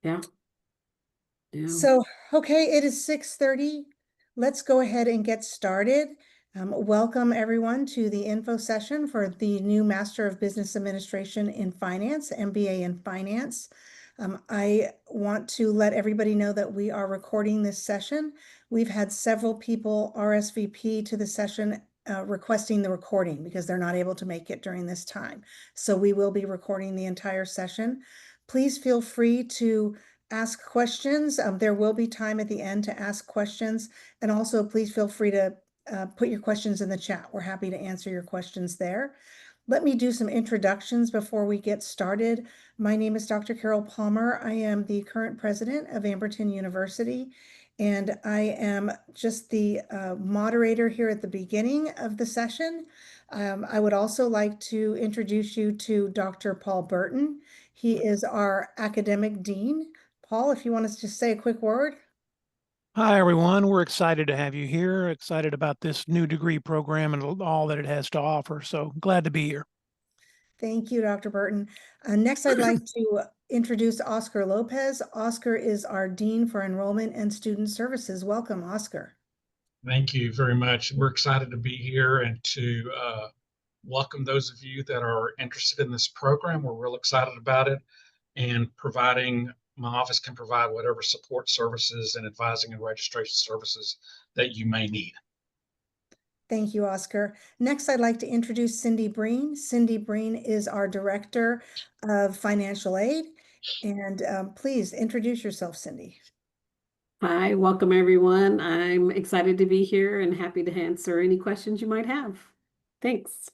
Yeah. Yeah. So, okay, it is 6:30. Let's go ahead and get started. Welcome everyone to the info session for the new Master of Business Administration in Finance, MBA in Finance. I want to let everybody know that we are recording this session. We've had several people RSVP to the session requesting the recording because they're not able to make it during this time. So we will be recording the entire session. Please feel free to ask questions. There will be time at the end to ask questions. And also, please feel free to put your questions in the chat. We're happy to answer your questions there. Let me do some introductions before we get started. My name is Dr. Carol Palmer. I am the current president of Amberton University, and I am just the moderator here at the beginning of the session. I would also like to introduce you to Dr. Paul Burton. He is our academic dean. Paul, if you want to just say a quick word. Hi, everyone. We're excited to have you here, excited about this new degree program and all that it has to offer. So glad to be here. Thank you, Dr. Burton. Next, I'd like to introduce Oscar Lopez. Oscar is our Dean for Enrollment and Student Services. Welcome, Oscar. Thank you very much. We're excited to be here and to welcome those of you that are interested in this program. We're real excited about it, and my office can provide whatever support services and advising and registration services that you may need. Thank you, Oscar. Next, I'd like to introduce Cindy Breen. Cindy Breen is our Director of Financial Aid. And please introduce yourself, Cindy. Hi, welcome everyone. I'm excited to be here and happy to answer any questions you might have. Thanks.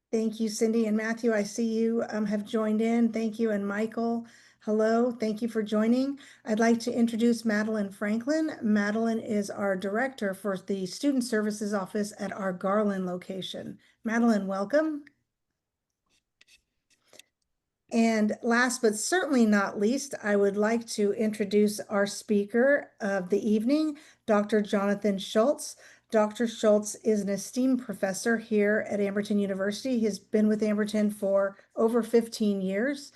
Thank you, Cindy and Matthew. I see you have joined in. Thank you. And Michael, hello. Thank you for joining. I'd like to introduce Madeline Franklin. Madeline is our director for the Student Services Office at our Garland location. Madeline, welcome. And last but certainly not least, I would like to introduce our speaker of the evening, Dr. Jonathan Schultz. Dr. Schultz is an esteemed professor here at Amberton University. He has been with Amberton for over 15 years.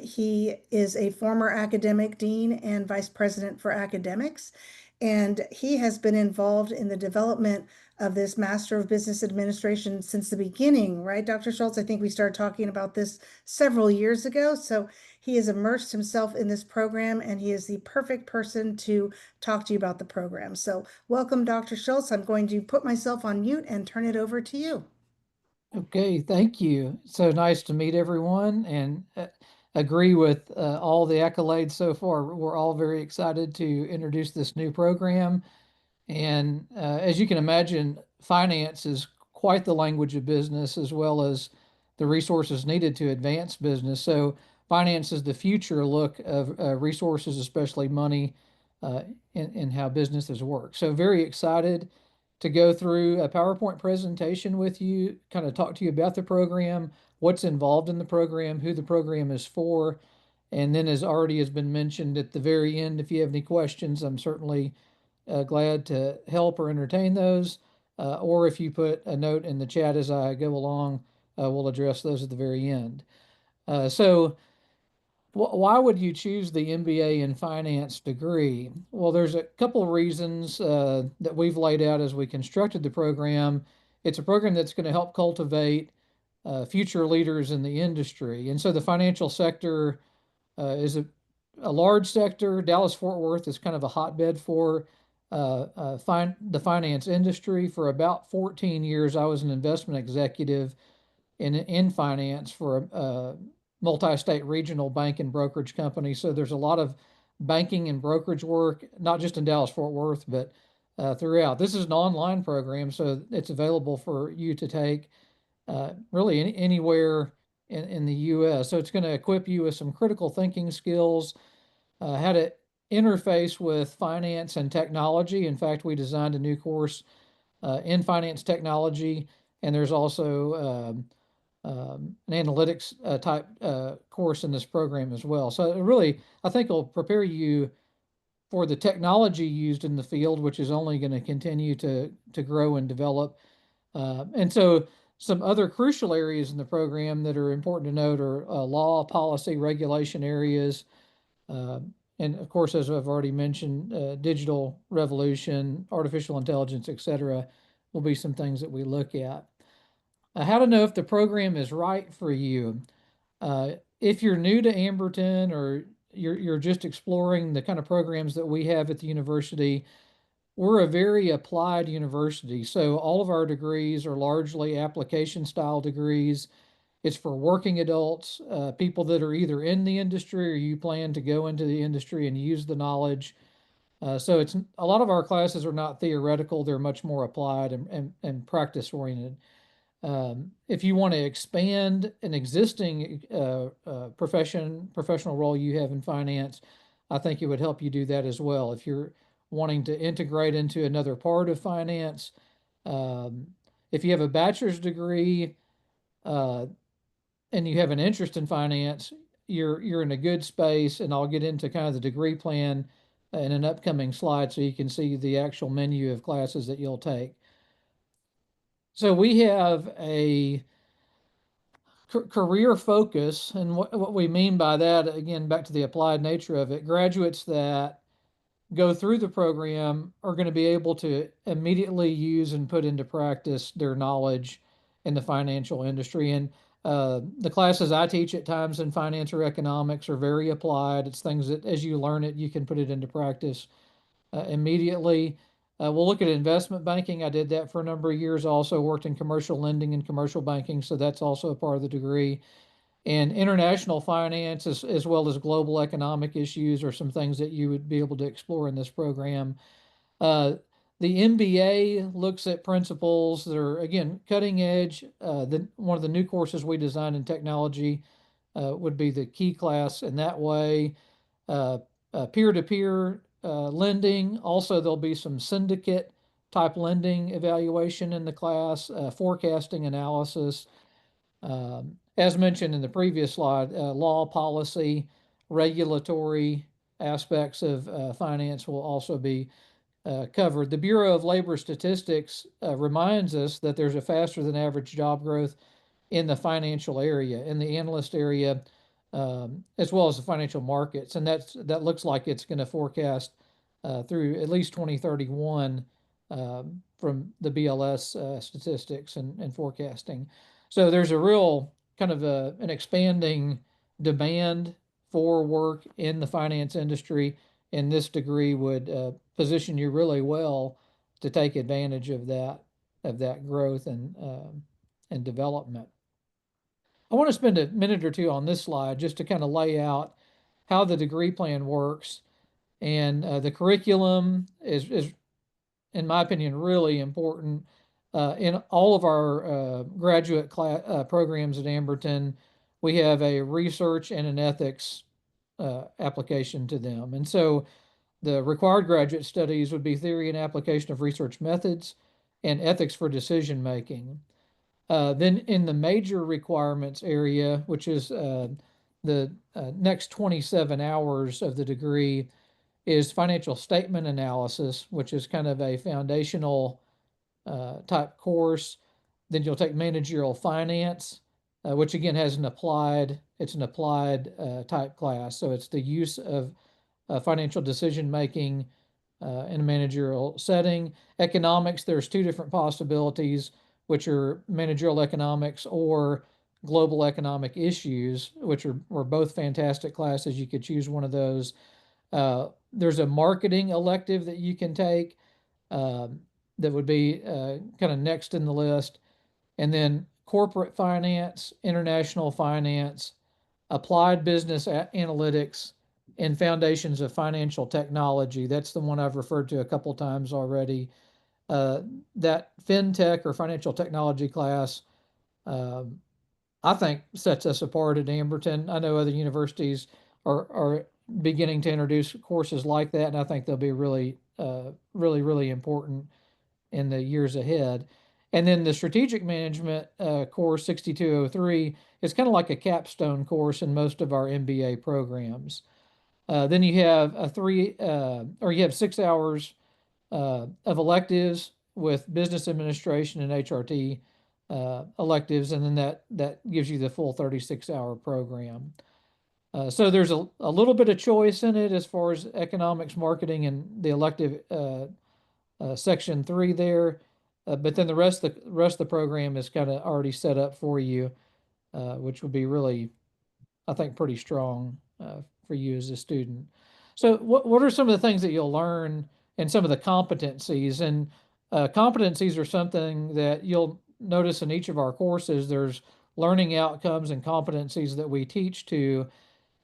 He is a former academic dean and vice president for academics, and he has been involved in the development of this Master of Business Administration since the beginning, right, Dr. Schultz? I think we started talking about this several years ago. So he has immersed himself in this program, and he is the perfect person to talk to you about the program. So welcome, Dr. Schultz. I'm going to put myself on mute and turn it over to you. Okay, thank you. So nice to meet everyone and agree with all the accolades so far. We're all very excited to introduce this new program. And as you can imagine, finance is quite the language of business as well as the resources needed to advance business. So finance is the future look of resources, especially money, in how businesses work. So very excited to go through a PowerPoint presentation with you, kind of talk to you about the program, what's involved in the program, who the program is for. And then, as already has been mentioned at the very end, if you have any questions, I'm certainly glad to help or entertain those. Or if you put a note in the chat as I go along, we'll address those at the very end. So why would you choose the MBA in finance degree? Well, there's a couple of reasons that we've laid out as we constructed the program. It's a program that's going to help cultivate future leaders in the industry. And so the financial sector is a large sector. Dallas-Fort Worth is kind of a hotbed for the finance industry. For about 14 years, I was an investment executive in finance for a multi-state regional bank and brokerage company. So there's a lot of banking and brokerage work, not just in Dallas-Fort Worth, but throughout. This is an online program, so it's available for you to take really anywhere in the U.S. So it's going to equip you with some critical thinking skills, how to interface with finance and technology. In fact, we designed a new course in finance technology, and there's also an analytics type course in this program as well. So it really, I think, will prepare you for the technology used in the field, which is only going to continue to grow and develop. And so some other crucial areas in the program that are important to note are law, policy, regulation areas, Uh, and of course, as I've already mentioned, digital revolution, artificial intelligence, et cetera, will be some things that we look at. How to know if the program is right for you. If you're new to Amberton or you're just exploring the kind of programs that we have at the university, we're a very applied university. So all of our degrees are largely application style degrees. It's for working adults, people that are either in the industry or you plan to go into the industry and use the knowledge. So it's a lot of our classes are not theoretical; they're much more applied and practice oriented. If you want to expand an existing professional role you have in finance, I think it would help you do that as well. If you're wanting to integrate into another part of finance, um, if you have a bachelor's degree uh, and you have an interest in finance, you're in a good space. And I'll get into kind of the degree plan in an upcoming slide so you can see the actual menu of classes that you'll take. So we have a career focus, and what we mean by that, again, back to the applied nature of it, graduates that go through the program are going to be able to immediately use and put into practice their knowledge in the financial industry. And the classes I teach at times in finance or economics are very applied. It's things that as you learn it, you can put it into practice immediately. We'll look at investment banking. I did that for a number of years. I also worked in commercial lending and commercial banking, so that's also a part of the degree. And international finance, as well as global economic issues, are some things that you would be able to explore in this program. Uh, the MBA looks at principles that are, again, cutting edge. One of the new courses we designed in technology would be the key class in that way. Uh, Peer-to-peer lending. Also, there'll be some syndicate type lending evaluation in the class, forecasting analysis. As mentioned in the previous slide, law, policy, regulatory aspects of finance will also be covered. The Bureau of Labor Statistics reminds us that there's a faster than average job growth in the financial area, in the analyst area, as well as the financial markets. And that looks like it's going to forecast through at least 2031 from the BLS statistics and forecasting. So there's a real kind of an expanding demand for work in the finance industry, and this degree would position you really well to take advantage of that growth and development. I want to spend a minute or two on this slide just to kind of lay out how the degree plan works. And the curriculum is, in my opinion, really important. In all of our graduate programs at Amberton, we have a research and an ethics application to them. And so the required graduate studies would be theory and application of research methods and ethics for decision making. Then in the major requirements area, which is the next 27 hours of the degree, is financial statement analysis, which is kind of a foundational type course. Then you'll take managerial finance, which again has it's an applied type class. So it's the use of financial decision making in a managerial setting. Economics, there's two different possibilities, which are managerial economics or global economic issues, which were both fantastic classes. You could choose one of those. There's a marketing elective that you can take that would be kind of next in the list. And then corporate finance, international finance, applied business analytics, and foundations of financial technology. That's the one I've referred to a couple times already. That fintech or financial technology class, I think, sets us apart at Amberton. I know other universities are beginning to introduce courses like that, and I think they'll be really important in the years ahead. And then the strategic management course 6203 is kind of like a capstone course in most of our MBA programs. Then you have you have 6 hours of electives with business administration and HRT electives, and then that gives you the full 36-hour program. So there's a little bit of choice in it as far as economics, marketing, and the elective section 3 there. But then the rest of the program is kind of already set up for you, which would be really, I think, pretty strong for you as a student. So what are some of the things that you'll learn and some of the competencies? And competencies are something that you'll notice in each of our courses. There's learning outcomes and competencies that we teach to,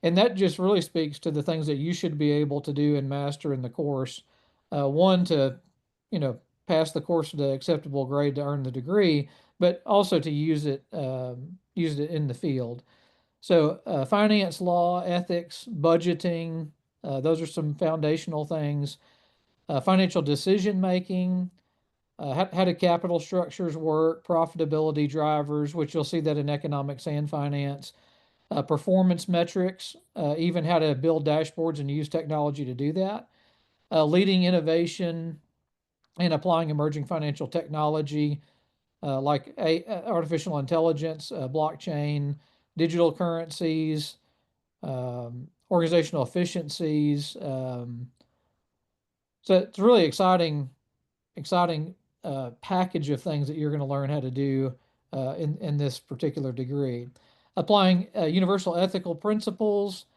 and that just really speaks to the things that you should be able to do and master in the course. One, to, pass the course to acceptable grade to earn the degree, but also to use it in the field. So, finance, law, ethics, budgeting, those are some foundational things. Financial decision making, how do capital structures work, profitability drivers, which you'll see that in economics and finance, performance metrics, even how to build dashboards and use technology to do that, leading innovation and applying emerging financial technology, like artificial intelligence, blockchain, digital currencies, organizational efficiencies. So it's really exciting package of things that you're going to learn how to do in this particular degree. Applying universal ethical principles,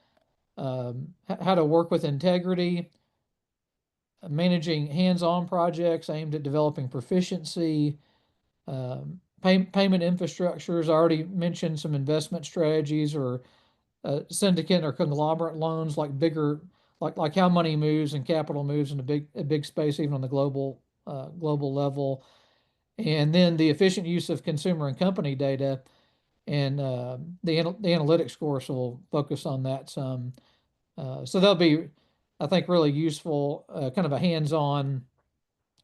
how to work with integrity, managing hands-on projects aimed at developing proficiency, payment infrastructures. I already mentioned some investment strategies or syndicate or conglomerate loans, like bigger, like how money moves and capital moves in a big space, even on the global level. And then the efficient use of consumer and company data, and the analytics course will focus on that some. So they'll be, I think, really useful, kind of a hands-on,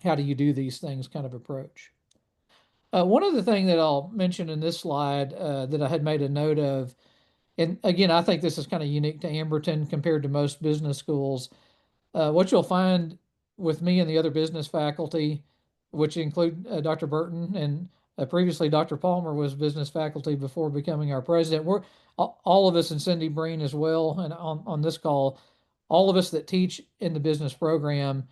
how do you do these things kind of approach. One other thing that I'll mention in this slide that I had made a note of, and again, I think this is kind of unique to Amberton compared to most business schools. What you'll find with me and the other business faculty, which include Dr. Burton and previously Dr. Palmer was business faculty before becoming our president. We're all of us, and Cindy Breen as well, and on this call, all of us that teach in the business program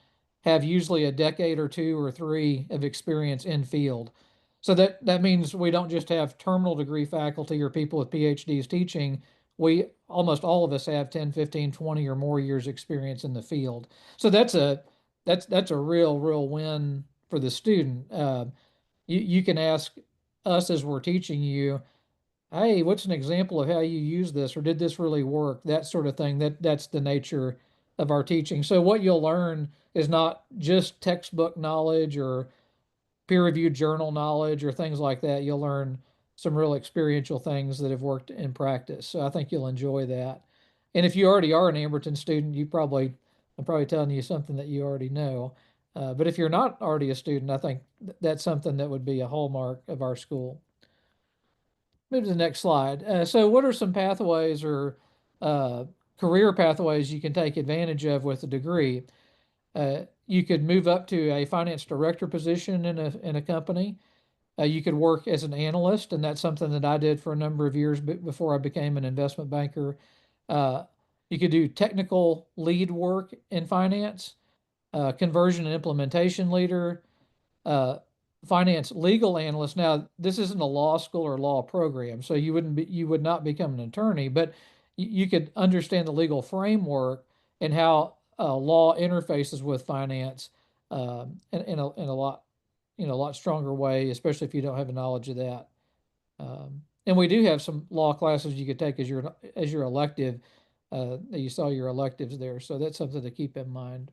have usually a decade or 2 or 3 of experience in field. So that means we don't just have terminal degree faculty or people with PhDs teaching. We almost all of us have 10, 15, 20 or more years experience in the field. So that's a real win for the student. You can ask us as we're teaching you, hey, what's an example of how you use this, or did this really work? That sort of thing. That's the nature of our teaching. So what you'll learn is not just textbook knowledge or peer-reviewed journal knowledge or things like that. You'll learn some real experiential things that have worked in practice. So I think you'll enjoy that. And if you already are an Amberton student, I'm probably telling you something that you already know. But if you're not already a student, I think that's something that would be a hallmark of our school. Move to the next slide. So what are some pathways or career pathways you can take advantage of with a degree? You could move up to a finance director position in a company. You could work as an analyst, and that's something that I did for a number of years before I became an investment banker. You could do technical lead work in finance, conversion and implementation leader, uh, finance legal analyst. Now, this isn't a law school or law program, so you would not become an attorney, but you could understand the legal framework and how law interfaces with finance in a lot, a lot stronger way, especially if you don't have a knowledge of that. And we do have some law classes you could take as your elective. You saw your electives there, so that's something to keep in mind.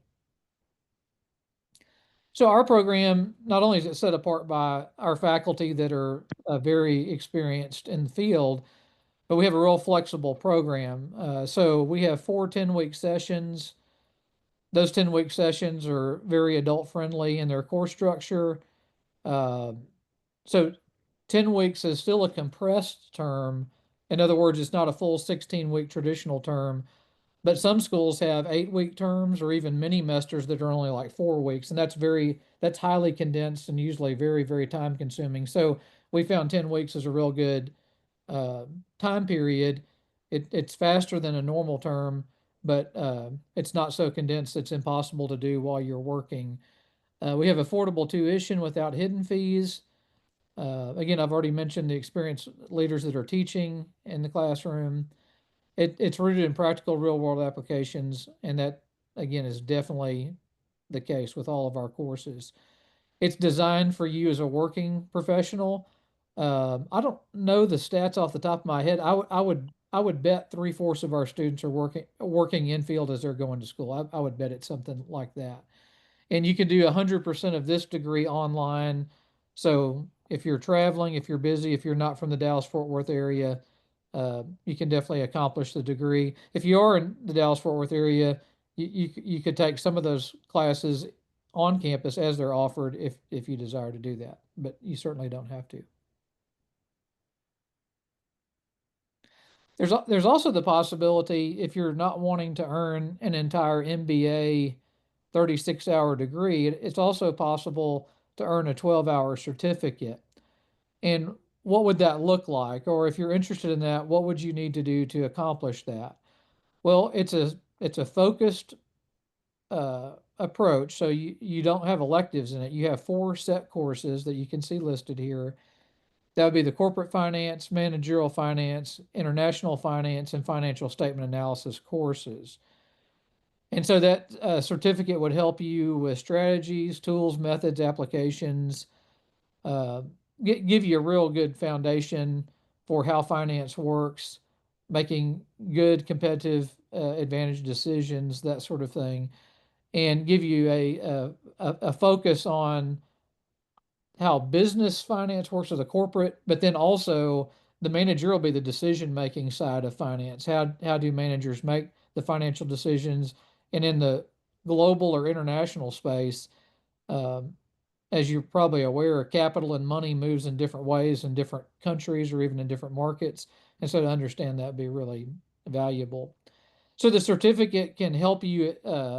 So our program, not only is it set apart by our faculty that are very experienced in the field, but we have a real flexible program. So we have 4 10-week sessions. Those 10-week sessions are very adult friendly in their course structure. So 10 weeks is still a compressed term. In other words, it's not a full 16-week traditional term, but some schools have 8-week terms or even mini mesters that are only like 4 weeks, and that's highly condensed and usually very time consuming. So we found 10 weeks is a real good time period. It's faster than a normal term, but it's not so condensed it's impossible to do while you're working. We have affordable tuition without hidden fees. Again, I've already mentioned the experienced leaders that are teaching in the classroom. It's rooted in practical real world applications, and that again is definitely the case with all of our courses. It's designed for you as a working professional. I don't know the stats off the top of my head. I would bet 3/4 of our students are working in field as they're going to school. I would bet it's something like that. And you can do 100% of this degree online. So if you're traveling, if you're busy, if you're not from the Dallas-Fort Worth area, you can definitely accomplish the degree. If you are in the Dallas-Fort Worth area, you could take some of those classes on campus as they're offered if you desire to do that, but you certainly don't have to. There's also the possibility, if you're not wanting to earn an entire MBA 36-hour degree, it's also possible to earn a 12-hour certificate. And what would that look like? Or if you're interested in that, what would you need to do to accomplish that? Well, it's a focused approach. So you don't have electives in it. You have 4 set courses that you can see listed here. That would be the corporate finance, managerial finance, international finance, and financial statement analysis courses. And so that certificate would help you with strategies, tools, methods, applications, uh, give you a real good foundation for how finance works, making good competitive advantage decisions, that sort of thing, and give you a focus on how business finance works with a corporate, but then also the manager will be the decision making side of finance. How do managers make the financial decisions? And in the global or international space, um, as you're probably aware, capital and money moves in different ways in different countries or even in different markets. And so to understand that would be really valuable. So the certificate can help you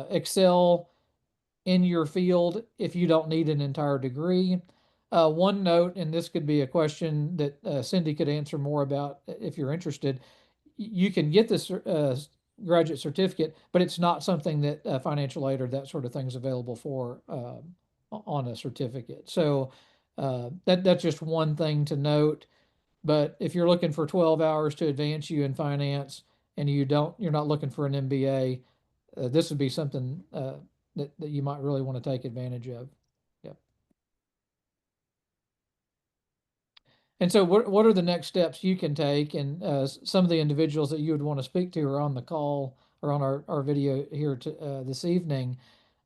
excel in your field if you don't need an entire degree. One note, and this could be a question that Cindy could answer more about if you're interested. You can get this graduate certificate, but it's not something that financial aid or that sort of thing is available for on a certificate. So that's just one thing to note. But if you're looking for 12 hours to advance you in finance and you're not looking for an MBA, this would be something that you might really want to take advantage of. Yep. And so what are the next steps you can take? And some of the individuals that you would want to speak to are on the call or on our video here this evening.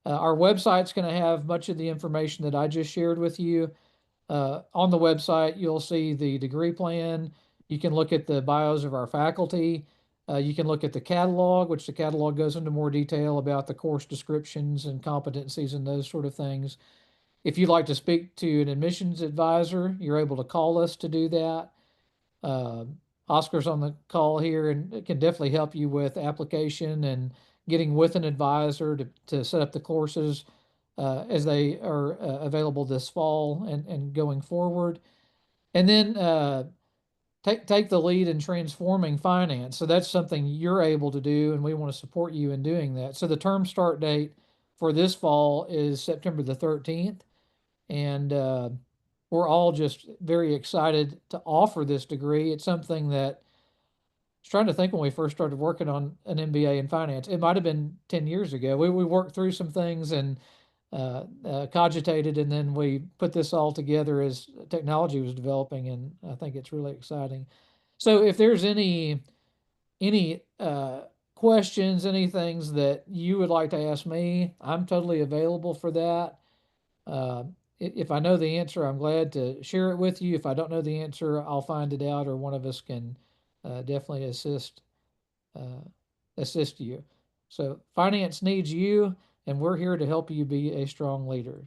Our website's going to have much of the information that I just shared with you. On the website, you'll see the degree plan. You can look at the bios of our faculty. You can look at the catalog, which the catalog goes into more detail about the course descriptions and competencies and those sort of things. If you'd like to speak to an admissions advisor, you're able to call us to do that. Uh, Oscar's on the call here and it can definitely help you with application and getting with an advisor to set up the courses as they are available this fall and going forward. And then take the lead in transforming finance. So that's something you're able to do, and we want to support you in doing that. So the term start date for this fall is September the 13th. And we're all just very excited to offer this degree. It's something that I was trying to think when we first started working on an MBA in finance. It might have been 10 years ago. We worked through some things and cogitated, and then we put this all together as technology was developing, and I think it's really exciting. So if there's any questions, any things that you would like to ask me, I'm totally available for that. Uh, if I know the answer, I'm glad to share it with you. If I don't know the answer, I'll find it out, or one of us can definitely uh, assist you. So finance needs you, and we're here to help you be a strong leader.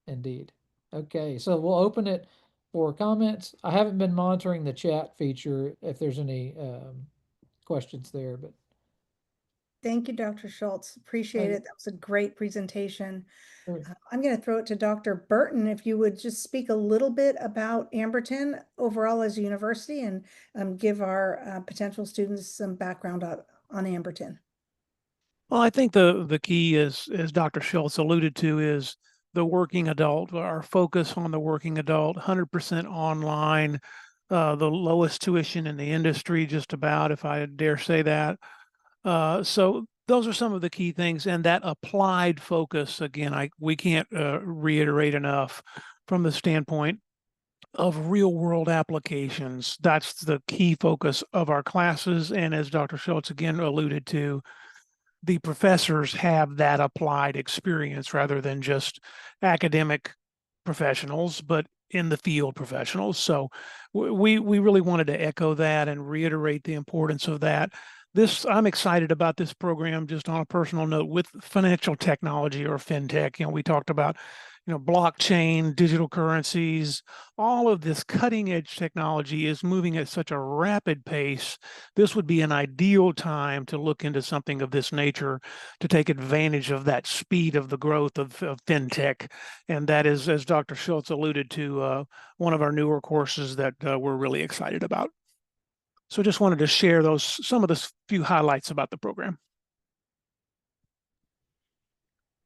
Indeed. Okay, so we'll open it for comments. I haven't been monitoring the chat feature if there's any questions there, but Thank you, Dr. Schultz. Appreciate it. That was a great presentation. Sure. I'm going to throw it to Dr. Burton. If you would just speak a little bit about Amberton overall as a university and give our potential students some background on Amberton. Well, I think the key is, as Dr. Schultz alluded to, is the working adult. Our focus on the working adult, 100% online, the lowest tuition in the industry, just about, if I dare say that. So those are some of the key things, and that applied focus. Again, we can't reiterate enough from the standpoint of real world applications. That's the key focus of our classes, and as Dr. Schultz again alluded to, the professors have that applied experience rather than just academic professionals, but in the field professionals. So we really wanted to echo that and reiterate the importance of that. I'm excited about this program just on a personal note with financial technology or fintech. We talked about, blockchain, digital currencies, all of this cutting edge technology is moving at such a rapid pace. This would be an ideal time to look into something of this nature to take advantage of that speed of the growth of fintech. And that is, as Dr. Schultz alluded to, one of our newer courses that we're really excited about. So just wanted to share some of the few highlights about the program.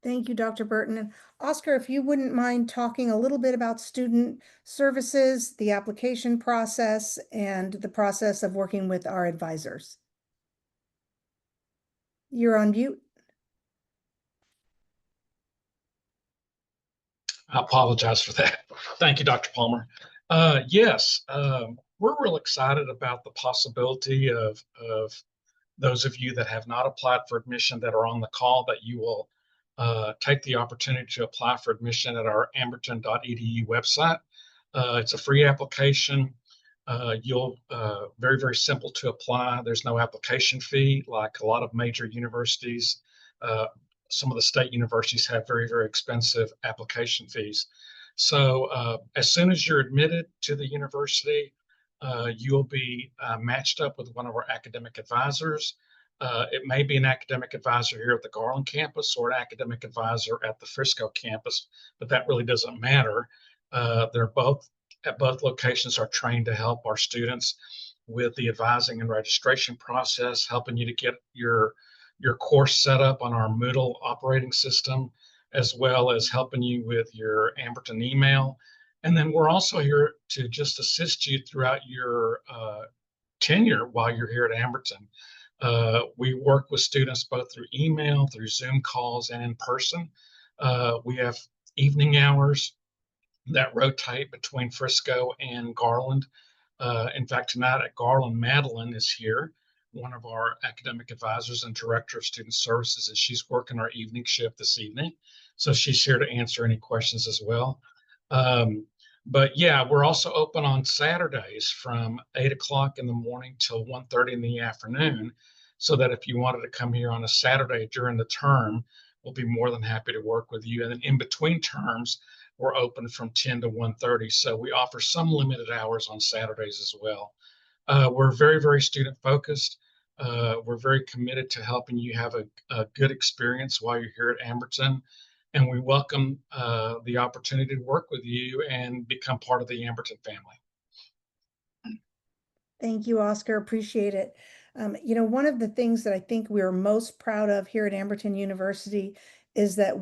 Thank you, Dr. Burton. And Oscar, if you wouldn't mind talking a little bit about student services, the application process, and the process of working with our advisors. You're on mute. I apologize for that. Thank you, Dr. Palmer. Yes, we're real excited about the possibility of those of you that have not applied for admission that are on the call, that you will take the opportunity to apply for admission at our amberton.edu website. It's a free application. Very, very simple to apply. There's no application fee like a lot of major universities. Some of the state universities have very, very expensive application fees. So as soon as you're admitted to the university, you'll be matched up with one of our academic advisors. It may be an academic advisor here at the Garland campus or an academic advisor at the Frisco campus, but that really doesn't matter. They're both at both locations are trained to help our students with the advising and registration process, helping you to get your course set up on our Moodle operating system, as well as helping you with your Amberton email. And then we're also here to just assist you throughout your tenure while you're here at Amberton. We work with students both through email, through Zoom calls, and in person. We have evening hours that rotate between Frisco and Garland. In fact, tonight at Garland, Madeline is here, one of our academic advisors and director of student services, and she's working our evening shift this evening. So she's here to answer any questions as well. But yeah, we're also open on Saturdays from 8 o'clock in the morning till 1:30 in the afternoon, so that if you wanted to come here on a Saturday during the term, we'll be more than happy to work with you. And then in between terms, we're open from 10 to 1:30. So we offer some limited hours on Saturdays as well. We're very, very student focused. We're very committed to helping you have a good experience while you're here at Amberton. And we welcome the opportunity to work with you and become part of the Amberton family. Thank you, Oscar. Appreciate it. One of the things that I think we're most proud of here at Amberton University is that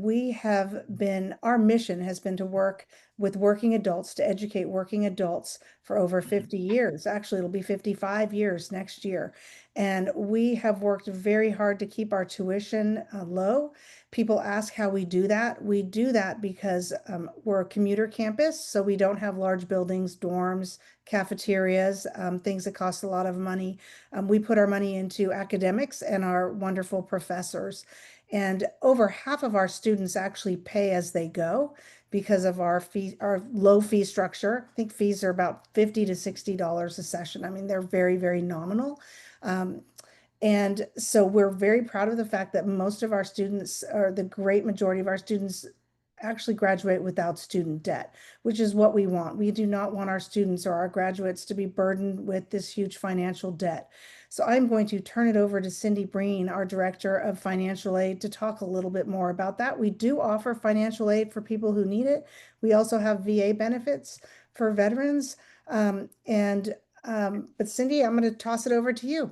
our mission has been to work with working adults, to educate working adults for over 50 years. Actually, it'll be 55 years next year. And we have worked very hard to keep our tuition low. People ask how we do that. We do that because we're a commuter campus, so we don't have large buildings, dorms, cafeterias, things that cost a lot of money. We put our money into academics and our wonderful professors. And over half of our students actually pay as they go because of our low fee structure. I think fees are about $50 to $60 a session. I mean, they're very, very nominal. And so we're very proud of the fact that most of our students, or the great majority of our students, actually graduate without student debt, which is what we want. We do not want our students or our graduates to be burdened with this huge financial debt. So I'm going to turn it over to Cindy Breen, our Director of Financial Aid, to talk a little bit more about that. We do offer financial aid for people who need it. We also have VA benefits for veterans. But Cindy, I'm going to toss it over to you.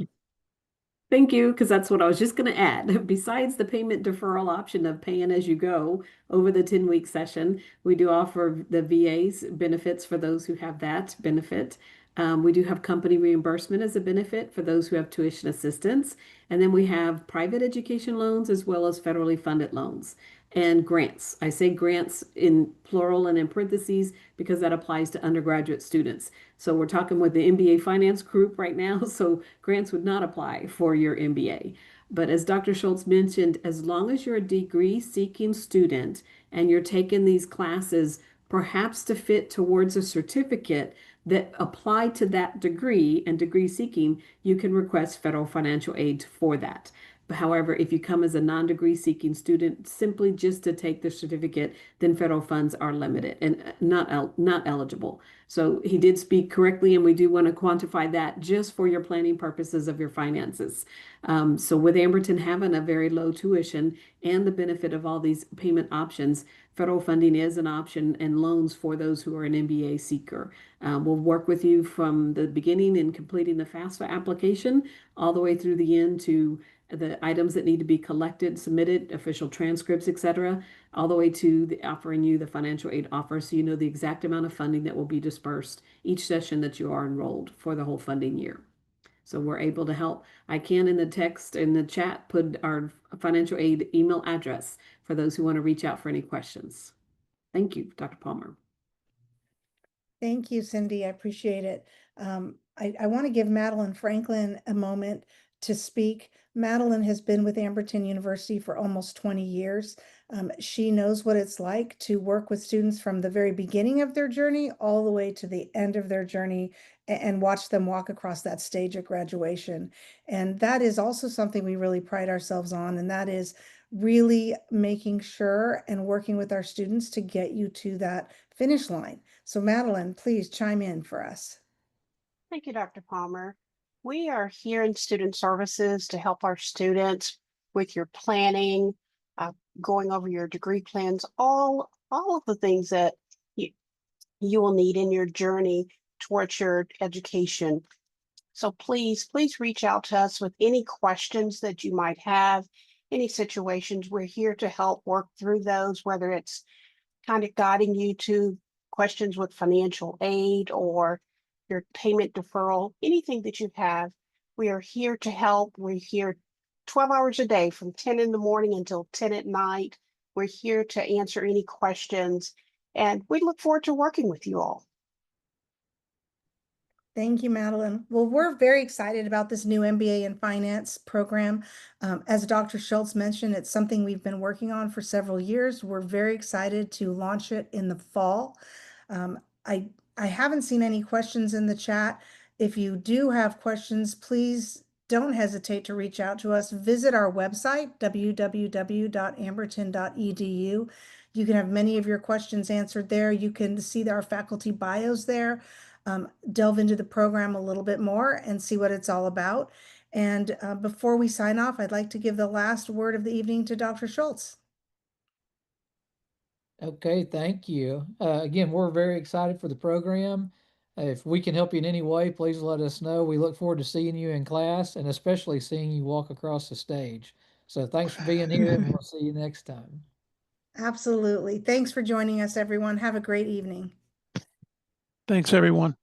Thank you, because that's what I was just going to add. Besides the payment deferral option of paying as you go over the 10-week session, we do offer the VA's benefits for those who have that benefit. We do have company reimbursement as a benefit for those who have tuition assistance. And then we have private education loans as well as federally funded loans and grants. I say grants in plural and in parentheses because that applies to undergraduate students. So we're talking with the MBA finance group right now. So grants would not apply for your MBA. But as Dr. Schultz mentioned, as long as you're a degree seeking student and you're taking these classes, perhaps to fit towards a certificate that apply to that degree and degree seeking, you can request federal financial aid for that. However, if you come as a non-degree seeking student simply just to take the certificate, then federal funds are limited and not eligible. So he did speak correctly, and we do want to quantify that just for your planning purposes of your finances. So with Amberton having a very low tuition and the benefit of all these payment options, federal funding is an option and loans for those who are an MBA seeker. We'll work with you from the beginning in completing the FAFSA application all the way through the end to the items that need to be collected, submitted, official transcripts, etc., all the way to offering you the financial aid offer so you know the exact amount of funding that will be dispersed each session that you are enrolled for the whole funding year. So we're able to help. I can in the text, in the chat, put our financial aid email address for those who want to reach out for any questions. Thank you, Dr. Palmer. Thank you, Cindy. I appreciate it. I want to give Madeline Franklin a moment to speak. Madeline has been with Amberton University for almost 20 years. She knows what it's like to work with students from the very beginning of their journey all the way to the end of their journey and watch them walk across that stage at graduation. And that is also something we really pride ourselves on, and that is really making sure and working with our students to get you to that finish line. So Madeline, please chime in for us. Thank you, Dr. Palmer. We are here in Student Services to help our students with your planning, going over your degree plans, all of the things that you will need in your journey towards your education. So please reach out to us with any questions that you might have, any situations. We're here to help work through those, whether it's kind of guiding you to questions with financial aid or your payment deferral, anything that you have. We are here to help. We're here 12 hours a day from 10 in the morning until 10 at night. We're here to answer any questions, and we look forward to working with you all. Thank you, Madeline. Well, we're very excited about this new MBA in Finance program. As Dr. Schultz mentioned, it's something we've been working on for several years. We're very excited to launch it in the fall. I haven't seen any questions in the chat. If you do have questions, please don't hesitate to reach out to us. Visit our website, www.amberton.edu. You can have many of your questions answered there. You can see our faculty bios there. Delve into the program a little bit more and see what it's all about. And before we sign off, I'd like to give the last word of the evening to Dr. Schultz. Okay, thank you. Again, we're very excited for the program. If we can help you in any way, please let us know. We look forward to seeing you in class and especially seeing you walk across the stage. So thanks for being here, and we'll see you next time. Absolutely. Thanks for joining us, everyone. Have a great evening. Thanks, everyone.